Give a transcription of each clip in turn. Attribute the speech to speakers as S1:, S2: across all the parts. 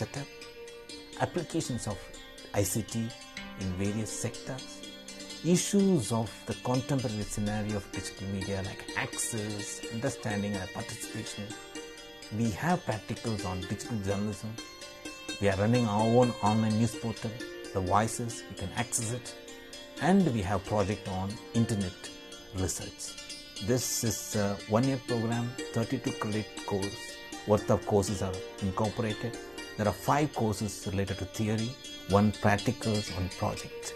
S1: setup, applications of ICT in various sectors, issues of the contemporary scenario of digital media like access, understanding and participation. We have practicals on digital journalism. We are running our own online news portal, The Voices, you can access it. And we have project on internet research. This is a one-year program, 32 credit course, worth of courses are incorporated. There are 5 courses related to theory, 1 practicals on project.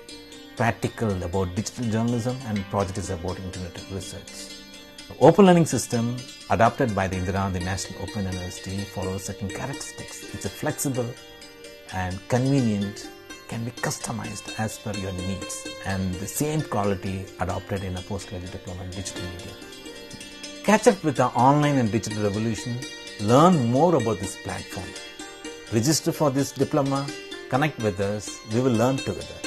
S1: Practical about digital journalism and project is about internet research. The open learning system adopted by the Indira Gandhi National Open University follows certain characteristics. It's a flexible and convenient, can be customized as per your needs, and the same quality adopted in a postgraduate diploma in digital media. Catch up with the online and digital revolution. Learn more about this platform. Register for this diploma. Connect with us. We will learn together.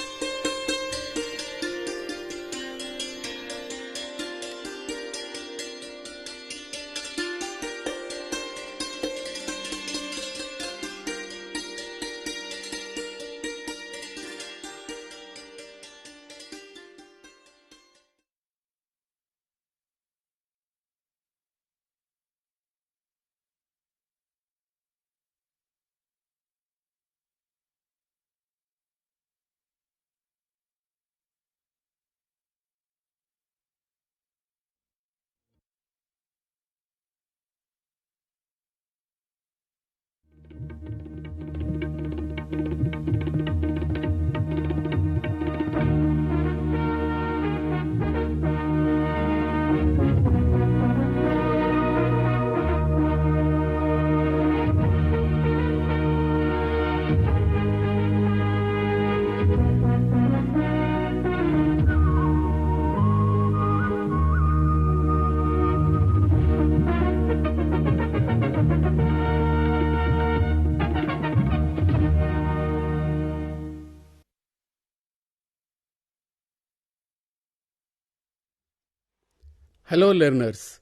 S2: Hello learners,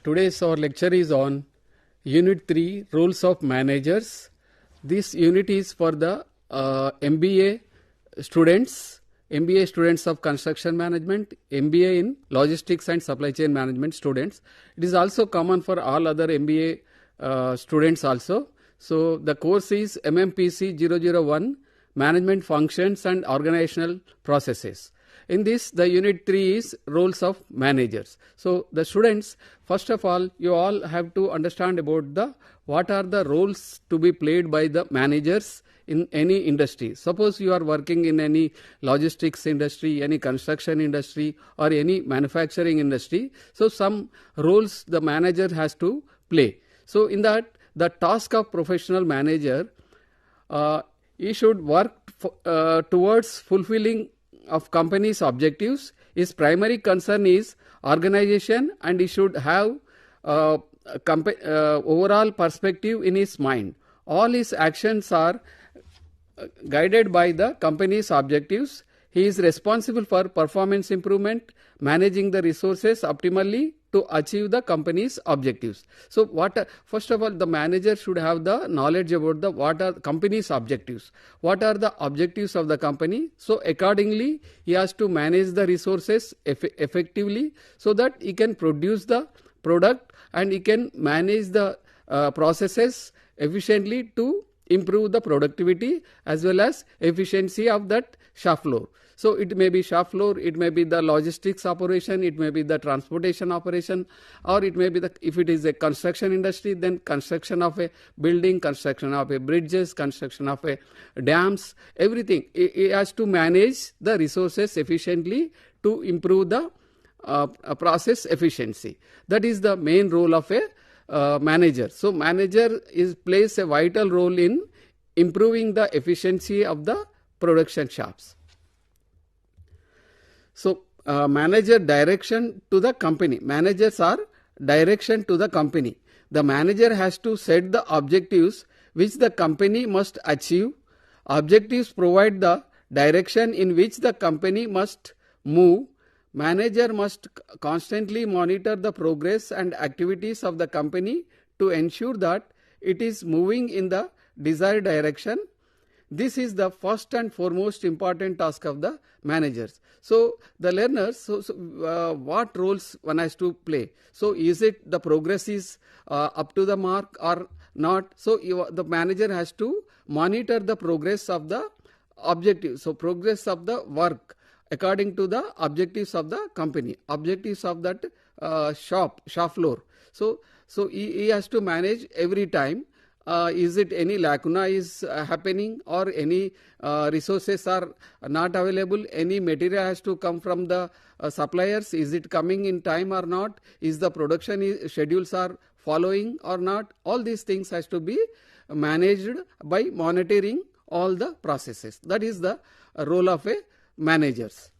S2: today's our lecture is on Unit 3 Roles of Managers. This unit is for the MBA students of Construction Management, MBA in Logistics and Supply Chain Management students. It is also common for all other MBA students also. So the course is MMPC-001 Management Functions and Organizational Processes. In this, the Unit 3 is Roles of Managers. So the students, first of all, you all have to understand about what are the roles to be played by the managers in any industry. Suppose you are working in any logistics industry, any construction industry or any manufacturing industry. So some roles the manager has to play. So in that, the task of professional manager, he should work towards fulfilling of company's objectives. His primary concern is organization, and he should have overall perspective in his mind. All his actions are guided by the company's objectives. He is responsible for performance improvement, managing the resources optimally to achieve the company's objectives. So first of all, the manager should have the knowledge about what are the company's objectives. What are the objectives of the company? So accordingly, he has to manage the resources effectively so that he can produce the product and he can manage the processes efficiently to improve the productivity as well as efficiency of that shop floor. So it may be shop floor, it may be the logistics operation, it may be the transportation operation, or it may be if it is a construction industry, then construction of a building, construction of a bridges, construction of a dams, everything. It has to manage the resources efficiently to improve the process efficiency. That is the main role of a manager. So manager plays a vital role in improving the efficiency of the production shops. So manager direction to the company. Managers are direction to the company. The manager has to set the objectives which the company must achieve. Objectives provide the direction in which the company must move. Manager must constantly monitor the progress and activities of the company to ensure that it is moving in the desired direction. This is the first and foremost important task of the managers. So the learners, what roles one has to play? So is it the progress is up to the mark or not? So the manager has to monitor the progress of the objective. So progress of the work according to the objectives of the company, objectives of that shop floor. So he has to manage every time. Is it any lacuna is happening, or any resources are not available, any material has to come from the suppliers, is it coming in time or not, is the production schedules are following or not? All these things has to be managed by monitoring all the processes. That is the role of a managers.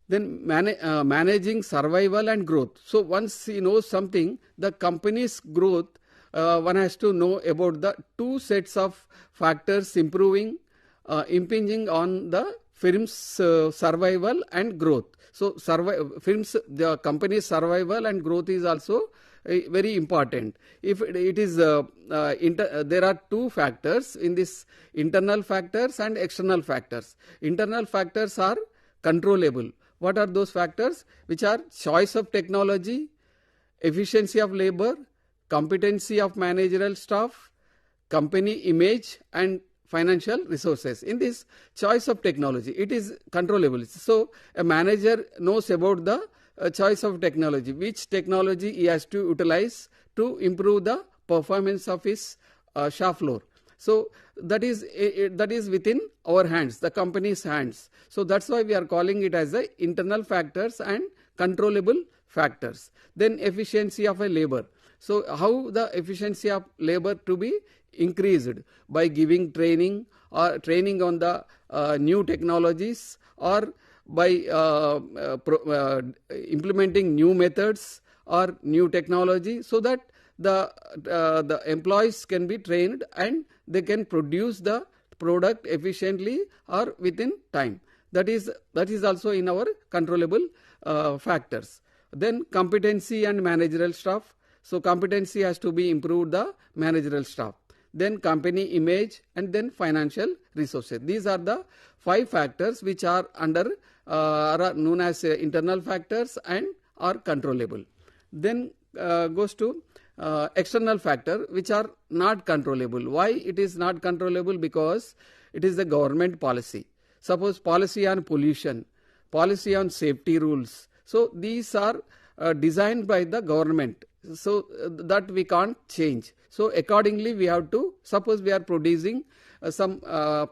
S2: Then managing survival and growth. So once he knows something, the company's growth, one has to know about the two sets of factors impinging on the firm's survival and growth. So the company's survival and growth is also very important. If it is there are two factors in this: internal factors and external factors. Internal factors are controllable. What are those factors? Which are choice of technology, efficiency of labor, competency of managerial staff, company image, and financial resources. In this choice of technology, it is controllable. So a manager knows about the choice of technology, which technology he has to utilize to improve the performance of his shop floor. So that is within our hands, the company's hands. So that's why we are calling it as the internal factors and controllable factors. Then efficiency of a labor. So how the efficiency of labor to be increased? By giving training, or training on the new technologies, or by implementing new methods or new technology, so that the employees can be trained and they can produce the product efficiently or within time. That is also in our controllable factors. Then competency and managerial staff. So competency has to be improved, the managerial staff. Then company image, and then financial resources. These are the 5 factors which are under are known as internal factors and are controllable. Then goes to external factor, which are not controllable. Why it is not controllable? Because it is the government policy. Suppose policy on pollution, policy on safety rules. So these are designed by the government, so that we can't change. So accordingly we have to, suppose we are producing some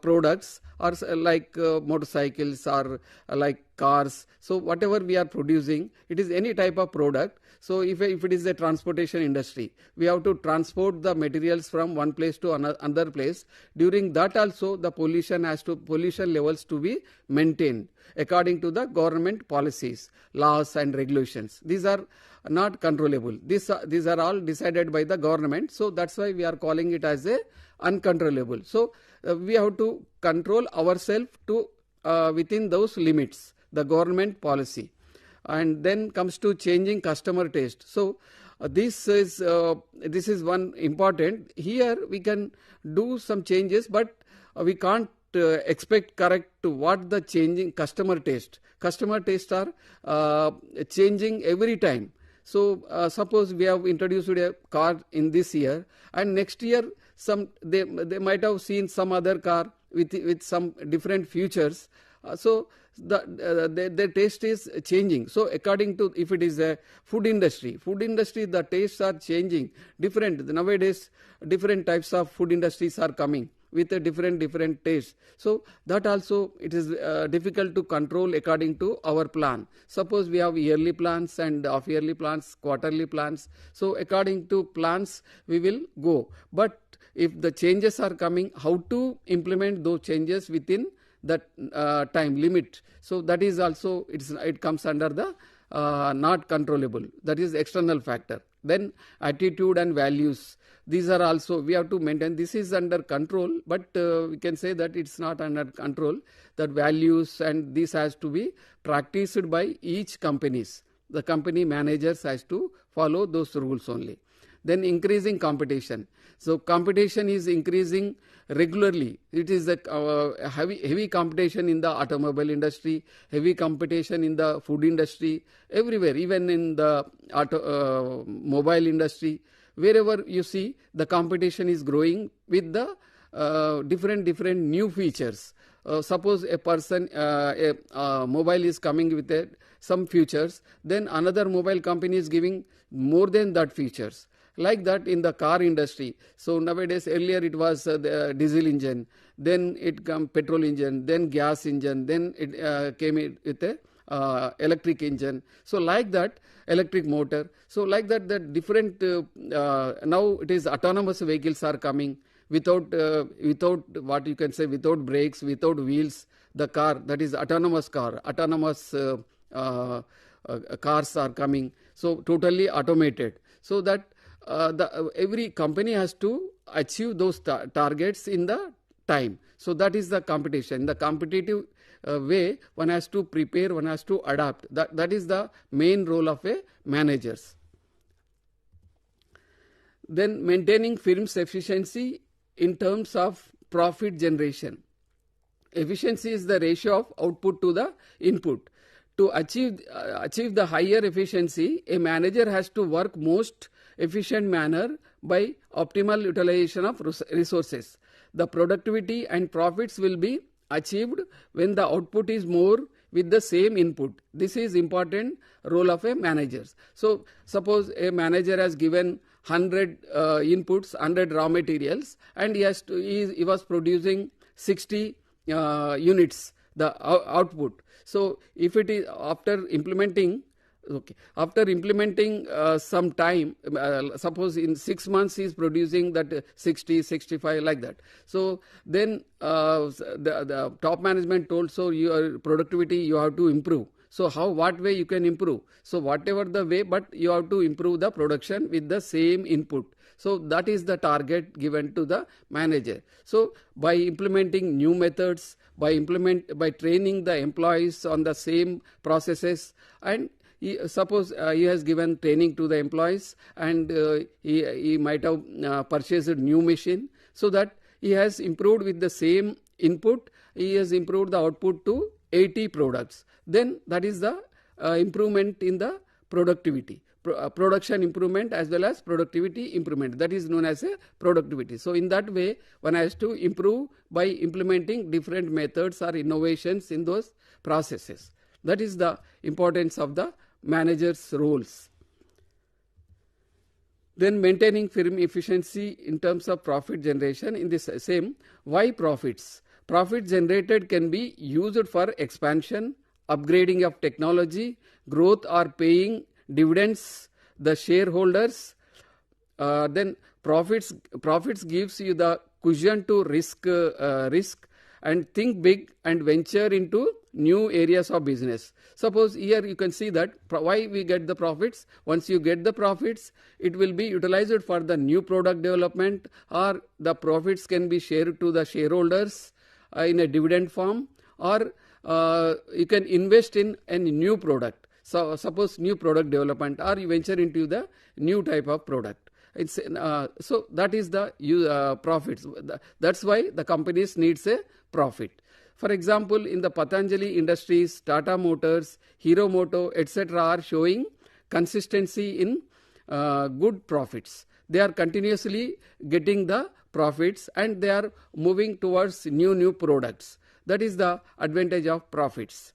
S2: products, or like motorcycles, or like cars. So whatever we are producing, it is any type of product. So if it is a transportation industry, we have to transport the materials from one place to another place. During that also the pollution levels to be maintained according to the government policies, laws and regulations. These are not controllable. These are all decided by the government. So that's why we are calling it as a uncontrollable. So we have to control ourselves to within those limits, the government policy. And then comes to changing customer taste. So this is one important. Here we can do some changes, but we can't expect correct to what the changing customer taste. Customer tastes are changing every time. So suppose we have introduced a car in this year, and next year they might have seen some other car with some different features. So the taste is changing. So according to, if it is a food industry, the tastes are changing different. Nowadays different types of food industries are coming with a different taste. So that also it is difficult to control according to our plan. Suppose we have yearly plans and half yearly plans, quarterly plans. So according to plans we will go. But if the changes are coming, how to implement those changes within that time limit? So that is also, it comes under the not controllable. That is external factor. Then attitude and values. These are also, we have to maintain. This is under control, but we can say that it's not under control. That values and this has to be practiced by each companies. The company managers has to follow those rules only. Then increasing competition. So competition is increasing regularly. It is a heavy competition in the automobile industry, heavy competition in the food industry, everywhere, even in the mobile industry. Wherever you see, the competition is growing with the different new features. Suppose a person, a mobile is coming with some features, then another mobile company is giving more than that features. Like that in the car industry. So nowadays, earlier it was the diesel engine, then it came petrol engine, then gas engine, then it came with a electric engine. So like that, electric motor. So like that, the different now it is autonomous vehicles are coming without what you can say, without brakes, without wheels. The car, that is autonomous car, autonomous cars are coming. So totally automated. So that every company has to achieve those targets in the time. So that is the competition. The competitive way, one has to prepare, one has to adapt. That is the main role of a manager. Then maintaining firm's efficiency in terms of profit generation. Efficiency is the ratio of output to the input. To achieve the higher efficiency, a manager has to work most efficient manner by optimal utilization of resources. The productivity and profits will be achieved when the output is more with the same input. This is important role of a manager. So suppose a manager has given 100 inputs, 100 raw materials, and he was producing 60 units, the output. So if it is after implementing some time, suppose in 6 months he is producing that 60, 65 like that. So then the top management told, so your productivity you have to improve. So what way you can improve? So whatever the way, but you have to improve the production with the same input. So that is the target given to the manager. So by implementing new methods, by training the employees on the same processes, and suppose he has given training to the employees, and he might have purchased a new machine, so that he has improved with the same input, he has improved the output to 80 products. Then that is the improvement in the productivity. Production improvement as well as productivity improvement. That is known as a productivity. So in that way, one has to improve by implementing different methods or innovations in those processes. That is the importance of the manager's roles. Then maintaining firm efficiency in terms of profit generation. In this same, why profits? Profit generated can be used for expansion, upgrading of technology, growth, or paying dividends the shareholders. Then profits gives you the cushion to risk and think big and venture into new areas of business. Suppose here you can see that why we get the profits. Once you get the profits, it will be utilized for the new product development, or the profits can be shared to the shareholders in a dividend form, or you can invest in a new product. So suppose new product development, or you venture into the new type of product. So that is the profits. That's why the companies needs a profit. For example, in the Patanjali Industries, Tata Motors, Hero Moto, etc. are showing consistency in good profits. They are continuously getting the profits, and they are moving towards new products. That is the advantage of profits.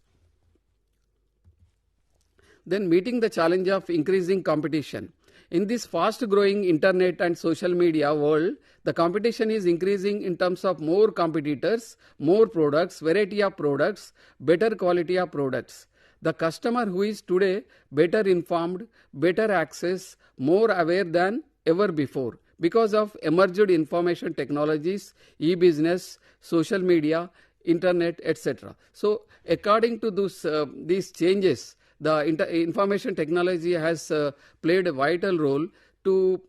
S2: Then meeting the challenge of increasing competition. In this fast growing internet and social media world, the competition is increasing in terms of more competitors, more products, variety of products, better quality of products. The customer who is today better informed, better access, more aware than ever before because of emerged information technologies, e-business, social media, internet, etc. So according to these changes, the information technology has played a vital role to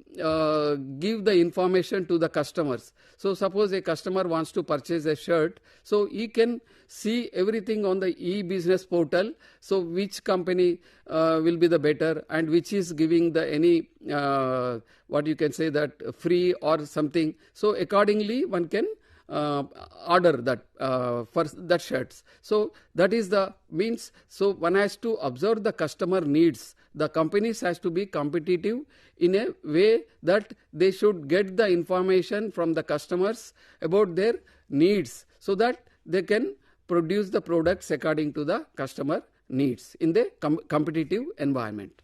S2: give the information to the customers. So suppose a customer wants to purchase a shirt, so he can see everything on the e-business portal. So which company will be the better, and which is giving the any what you can say that free or something. So accordingly one can order that for that shirts. So that is the means. So one has to observe the customer needs. The companies has to be competitive in a way that they should get the information from the customers about their needs, so that they can produce the products according to the customer needs in the competitive environment.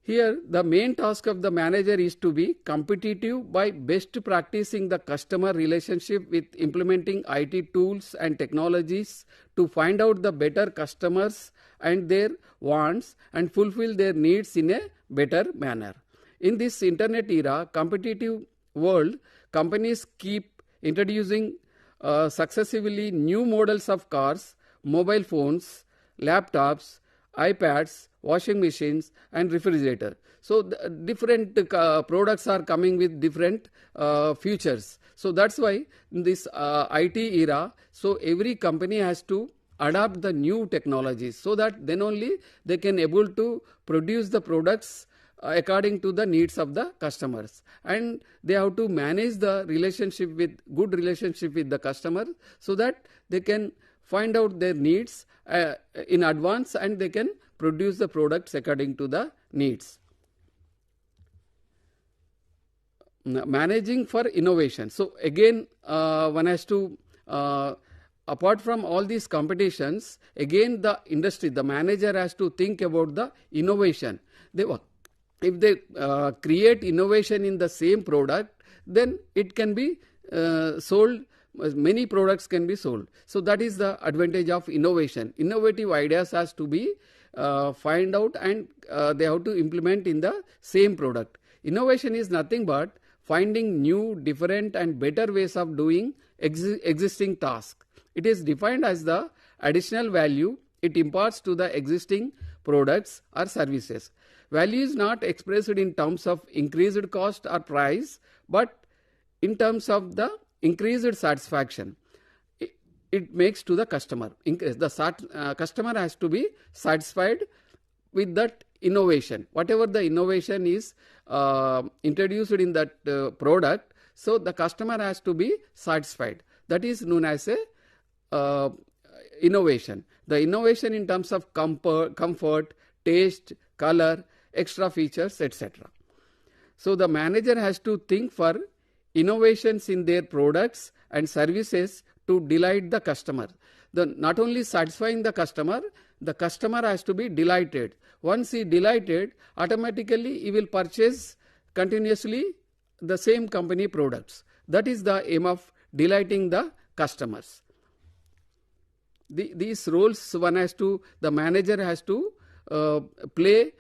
S2: Here, the main task of the manager is to be competitive by best practicing the customer relationship with implementing IT tools and technologies to find out the better customers and their wants and fulfill their needs in a better manner. In this internet era, competitive world, companies keep introducing successively new models of cars, mobile phones, laptops, iPads, washing machines and refrigerator. So different products are coming with different features. So that's why in this IT era, so every company has to adopt the new technologies, so that then only they can able to produce the products according to the needs of the customers, and they have to manage the relationship with good relationship with the customer, so that they can find out their needs in advance and they can produce the products according to the needs. Managing for innovation. So again one has to apart from all these competitions, again the industry, the manager has to think about the innovation. If they create innovation in the same product, then it can be sold. Many products can be sold. So that is the advantage of innovation. Innovative ideas has to be find out, and they have to implement in the same product. Innovation is nothing but finding new, different and better ways of doing existing tasks. It is defined as the additional value it imparts to the existing products or services. Value is not expressed in terms of increased cost or price, but in terms of the increased satisfaction it makes to the customer. The customer has to be satisfied with that innovation. Whatever the innovation is introduced in that product, so the customer has to be satisfied. That is known as a innovation. The innovation in terms of comfort, taste, color, extra features, etc. So the manager has to think for innovations in their products and services to delight the customer. Not only satisfying the customer has to be delighted. Once he delighted, automatically he will purchase continuously the same company products. That is the aim of delighting the customers. These roles the manager has to play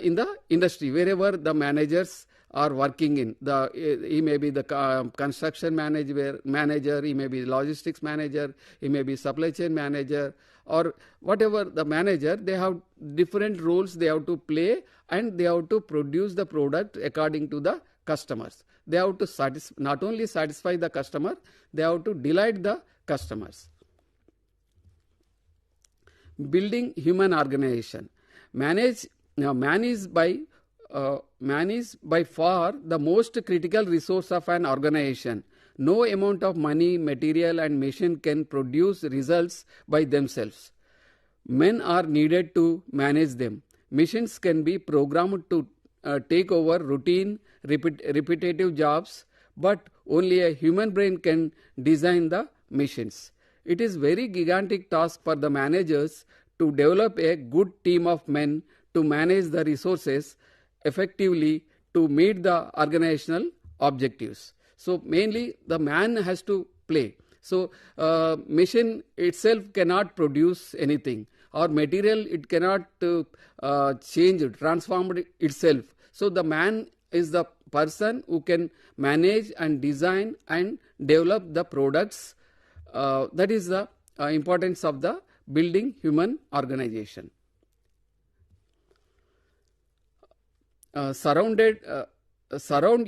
S2: in the industry wherever the managers are working in. He may be the construction manager, he may be logistics manager, he may be supply chain manager, or whatever the manager. They have different roles they have to play, and they have to produce the product according to the customers. They have to not only satisfy the customer, they have to delight the customers. Building human organization. Man is by far the most critical resource of an organization. No amount of money, material and machine can produce results by themselves. Men are needed to manage them. Machines can be programmed to take over routine, repetitive jobs, but only a human brain can design the machines. It is very gigantic task for the managers to develop a good team of men to manage the resources effectively to meet the organizational objectives. So mainly the man has to play. So machine itself cannot produce anything, or material it cannot change, transform itself. So the man is the person who can manage and design and develop the products. That is the importance of the building human organization. surround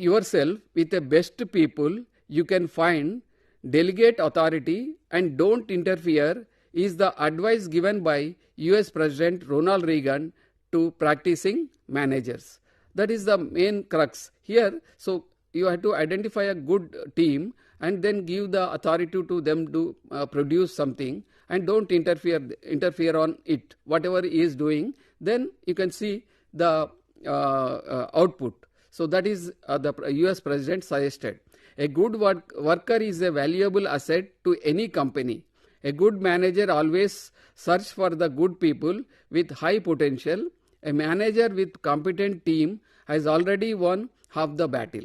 S2: yourself with the best people you can find, delegate authority, and don't interfere is the advice given by US President Ronald Reagan to practicing managers. That is the main crux here. So you have to identify a good team and then give the authority to them to produce something, and don't interfere on it. Whatever he is doing, then you can see the output. So that is the US President suggested. A good worker is a valuable asset to any company. A good manager always searches for the good people with high potential. A manager with competent team has already won half the battle.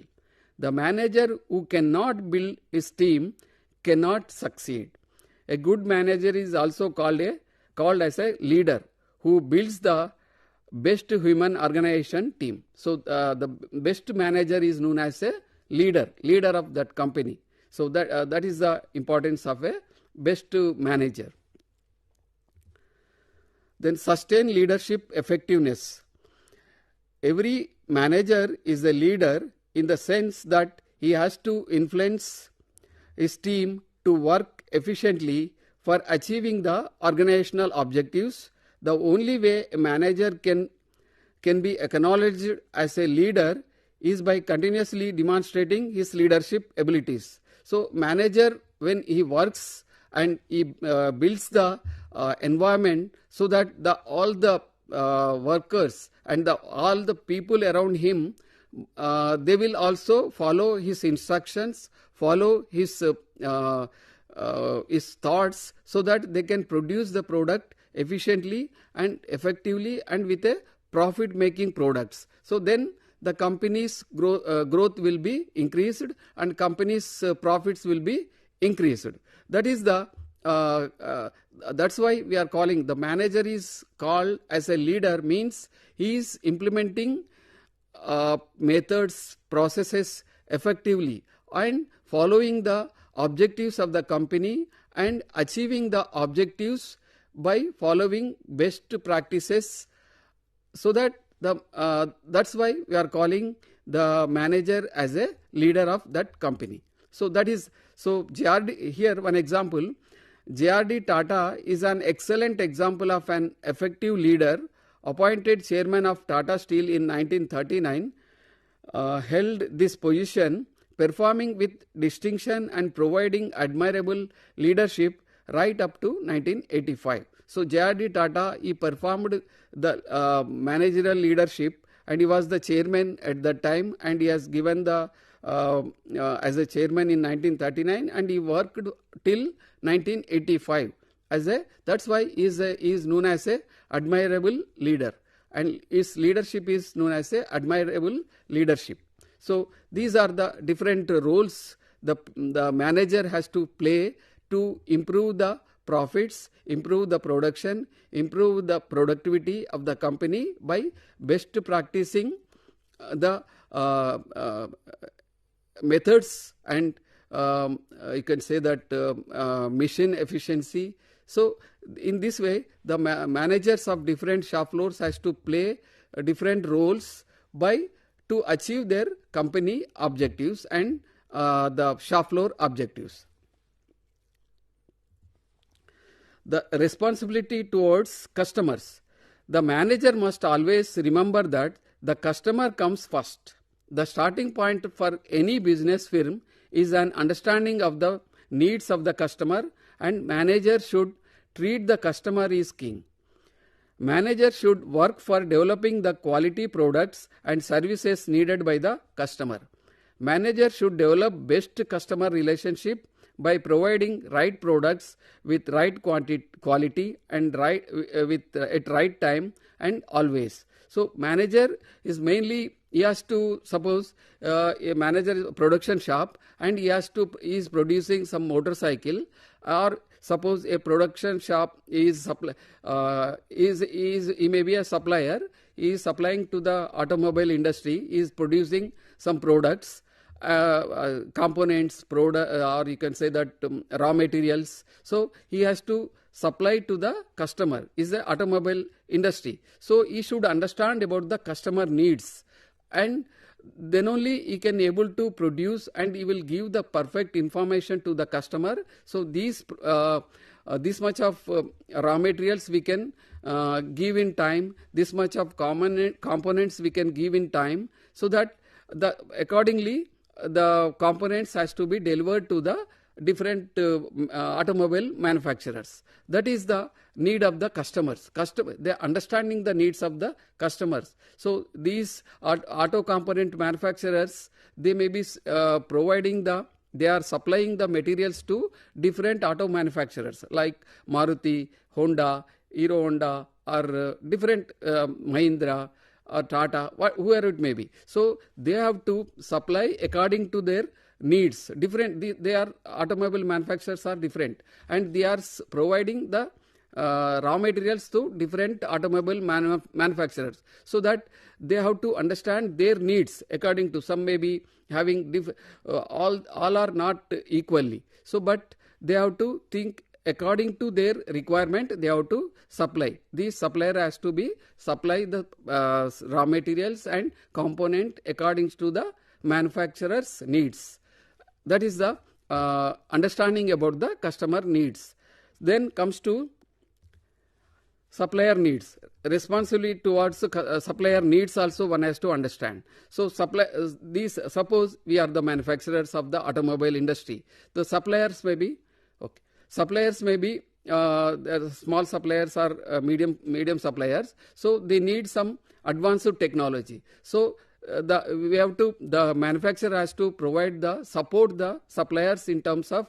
S2: The manager who cannot build his team cannot succeed. A good manager is also called as a leader who builds the best human organization team. So the best manager is known as a leader of that company. So that is the importance of a best manager. Then sustain leadership effectiveness. Every manager is a leader in the sense that he has to influence his team to work efficiently for achieving the organizational objectives. The only way a manager can be acknowledged as a leader is by continuously demonstrating his leadership abilities. So manager, when he works and he builds the environment so that all the workers and all the people around him, they will also follow his instructions, follow his thoughts, so that they can produce the product efficiently and effectively and with a profit making products. So then the company's growth will be increased and company's profits will be increased. That is that's why we are calling the manager is called as a leader, means he is implementing methods, processes effectively and following the objectives of the company and achieving the objectives by following best practices. So that that's why we are calling the manager as a leader of that company. So that is, so JRD, here one example, JRD Tata is an excellent example of an effective leader. Appointed chairman of Tata Steel in 1939, held this position, performing with distinction and providing admirable leadership right up to 1985. So JRD Tata, he performed the managerial leadership and he was the chairman at that time, and he has given the as a chairman in 1939 and he worked till 1985 that's why he is known as a admirable leader, and his leadership is known as a admirable leadership. So these are the different roles the manager has to play to improve the profits, improve the production, improve the productivity of the company by best practicing the methods and you can say that mission efficiency. So in this way the managers of different shop floors has to play different roles to achieve their company objectives and the shop floor objectives. The responsibility towards customers. The manager must always remember that the customer comes first. The starting point for any business firm is an understanding of the needs of the customer, and manager should treat the customer as king. Manager should work for developing the quality products and services needed by the customer. Manager should develop best customer relationship by providing right products with right quality and at right time and always. So manager is mainly, he has to, suppose a manager is a production shop and he is producing some motorcycle, or suppose a production shop he may be a supplier, he is supplying to the automobile industry, he is producing some products, components, or you can say that raw materials. So he has to supply to the customer, is the automobile industry. So he should understand about the customer needs and then only he can able to produce, and he will give the perfect information to the customer. So this much of raw materials we can give in time, this much of components we can give in time, so that accordingly the components has to be delivered to the different automobile manufacturers. That is the need of the customers. They are understanding the needs of the customers. So these auto component manufacturers, they may be they are supplying the materials to different auto manufacturers like Maruti, Honda, Hero Honda, or different Mahindra or Tata, whoever it may be. So they have to supply according to their needs. They are automobile manufacturers are different, and they are providing the raw materials to different automobile manufacturers, so that they have to understand their needs according to, some may be having all are not equally. So but they have to think according to their requirement, they have to supply. The supplier has to be supply the raw materials and component according to the manufacturer's needs. That is the understanding about the customer needs. Then comes to supplier needs. Responsibility towards supplier needs also one has to understand. So suppose we are the manufacturers of the automobile industry. The suppliers may be small suppliers or medium suppliers. So they need some advanced technology. So the manufacturer has to provide support the suppliers in terms of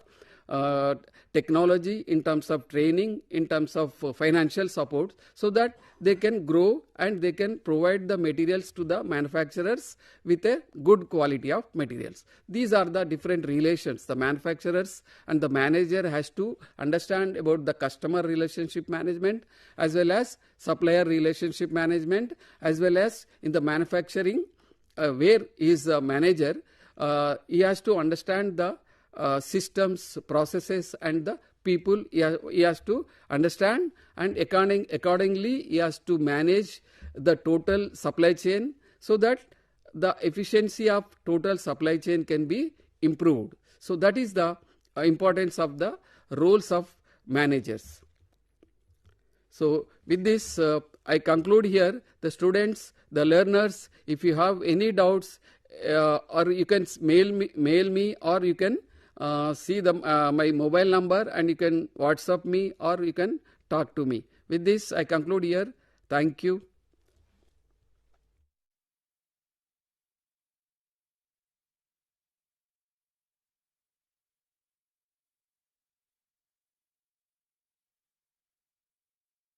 S2: technology, in terms of training, in terms of financial support, so that they can grow and they can provide the materials to the manufacturers with a good quality of materials. These are the different relations. The manufacturers and the manager has to understand about the customer relationship management, as well as supplier relationship management, as well as in the manufacturing where he is a manager, he has to understand the systems, processes, and the people he has to understand, and accordingly he has to manage the total supply chain, so that the efficiency of total supply chain can be improved. So that is the importance of the roles of managers. So with this I conclude here. The students, the learners, if you have any doubts, or you can mail me, or you can see my mobile number, and you can WhatsApp me, or you can talk to me. With this I conclude here. Thank you.